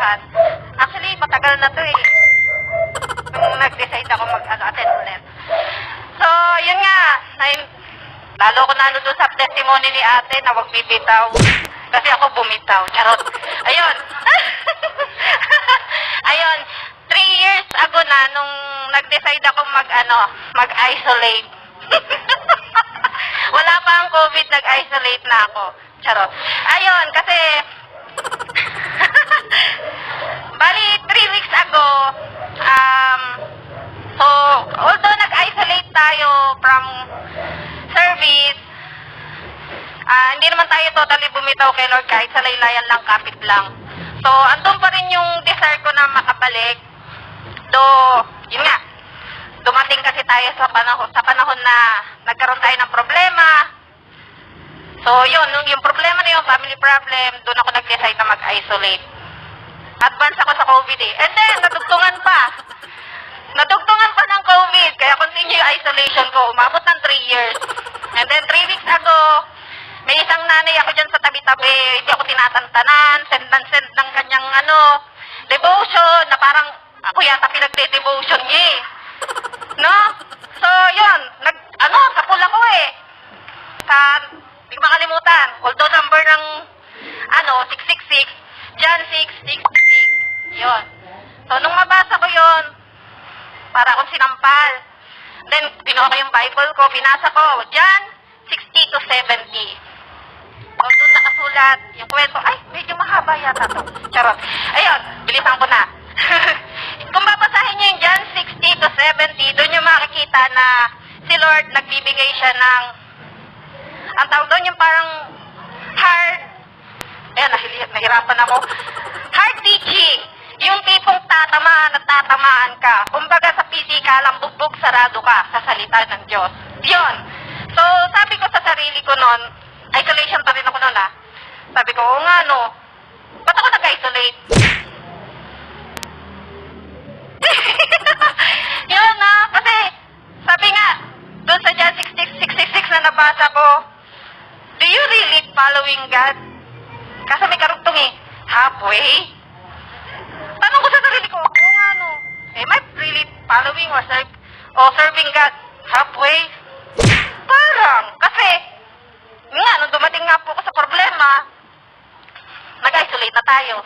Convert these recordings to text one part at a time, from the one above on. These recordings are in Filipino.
lahat. Actually, matagal na to eh. Nung nag-decide ako mag-attend ulit. So, yun nga. Lalo ko na doon sa testimony ni ate na wag bibitaw. Kasi ako bumitaw. Charot. Ayun. Ayun. 3 years ago na nung nag-decide ako mag-isolate. Wala pa ang COVID, nag-isolate na ako. Charot. Ayun, kasi bali 3 weeks ago, so although nag-isolate tayo from service, hindi naman tayo totally bumitaw kay Lord, kahit sa laylayan lang, kapit lang. So, andun pa rin yung desire ko na makabalik. Yun nga, dumating kasi tayo sa panahon na nagkaroon tayo ng problema. So, yun, yung problema na yung family problem, doon ako nag-decide na mag-isolate. Advance ako sa COVID eh. And then, nadugtungan pa. Nadugtungan pa ng COVID, kaya continue yung isolation ko. Umabot ng 3 years. And then, 3 weeks ago, may isang nanay ako dyan sa tabi-tabi, hindi ako tinatantanan, send ng kanyang devotion, na parang ako yata pinagde-devotion niya eh. No? So, yun, kapul ako eh. Hindi ko makalimutan, although number ng 666, John 6:66, yun. So, nung mabasa ko yun, para akong sinampal. Then, binuha ko yung Bible ko, binasa ko, John 60-70. So, doon nakasulat yung kwento. Ay, medyo mahaba yata to. Charot. Ayun, bilisan ko na. Kung babasahin nyo yung John 60-70, doon yung makikita na si Lord nagbibigay siya ng, ang tawag doon yung parang hard, ayan, nahirapan ako, hard teaching. Yung tipong tatamaan at tatamaan ka. Kumbaga sa pisikalang bugbog sarado ka sa salita ng Diyos. Yun. So, sabi ko sa sarili ko noon, isolation pa rin ako noon Sabi ko, oo nga ba't ako nag-isolate? Yun kasi sabi nga, doon sa John 66 na nabasa ko, do you really following God? Kasi may karugtong halfway. Tanong ko sa sarili ko, oo nga am I really following or serving God halfway? Parang, kasi, nung dumating nga po ako sa problema, nag-isolate na tayo.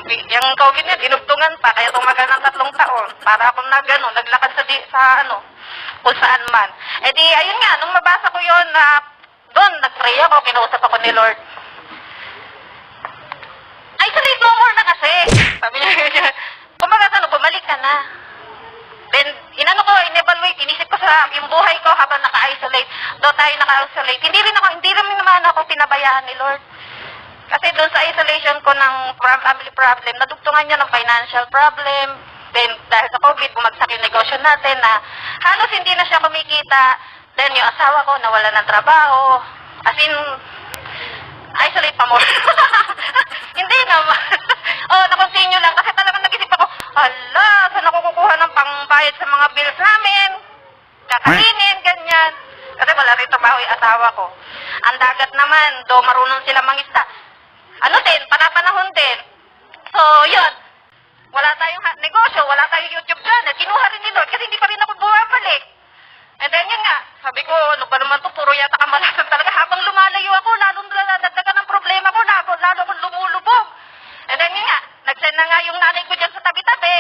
Yung COVID niya, dinugtungan pa, kaya tumagal ng 3 taon. Para akong naglakad sa kung saan man. Eh di, ayun nga, nung mabasa ko yun, doon, nag-pray ako, kinuusap ako ni Lord. Isolate no more na kasi. Sabi niya, kumbaga bumalik ka na. Then, in-evaluate, inisip ko sa yung buhay ko habang naka-isolate. Doon tayo naka-isolate. Hindi rin naman ako pinabayaan ni Lord. Kasi doon sa isolation ko ng family problem, nadugtungan niya ng financial problem. Then, dahil sa COVID, bumagsak yung negosyo natin na halos hindi na siya kumikita. Then, yung asawa ko nawala ng trabaho. As in, isolate pa more. Hindi naman. Na-continue lang. Kasi talagang nag-isip ako, hala, saan ako kukuha ng pangbayad sa mga bills namin? Kakainin, ganyan. Kasi wala rin trabaho yung asawa ko. Ang dagat naman, marunong sila mangisda. Panapanahon din. So, yun. Wala tayong negosyo, wala tayong YouTube channel. Kinuha rin ni Lord kasi hindi pa rin ako bumabalik. And then yun nga, sabi ko, ba naman to, puro yata kamalasan talaga. Habang lumalayo ako, lalong nadagdagan ng problema ko, lalo akong lumulubog. And then yun nga, nag-send na nga yung nanay ko dyan sa tabi-tabi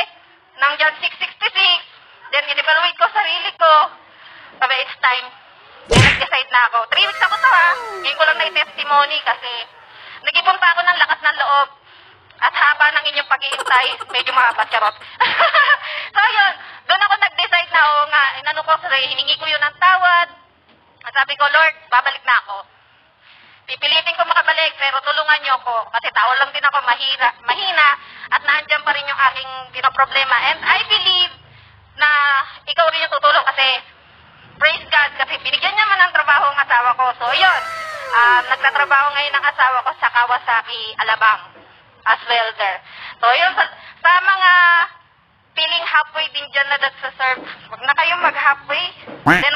ng John 6:66. Then in-evaluate ko sarili ko. Sabi, it's time. Then nag-decide na ako. 3 weeks ako to Ngayon ko lang na testimony kasi nag-ipon pa ako ng lakas ng loob. At haba ng inyong paghihintay, medyo mahaba, charot. So yun, doon ako nag-decide na hiningi ko yun ng tawad. At sabi ko, Lord, babalik na ako. Pipilitin ko makabalik, pero tulungan niyo ako. Kasi tao lang din ako, mahina, at naandyan pa rin yung aking pinoproblema. And I believe na ikaw rin yung tutulong kasi, praise God, kasi binigyan niya man ng trabaho ang asawa ko. So yun, nagtatrabaho ngayon ang asawa ko sa Kawasaki, Alabang, as welder. So yun, sa mga feeling halfway din dyan na nagsaserve, huwag na kayong mag-halfway. Then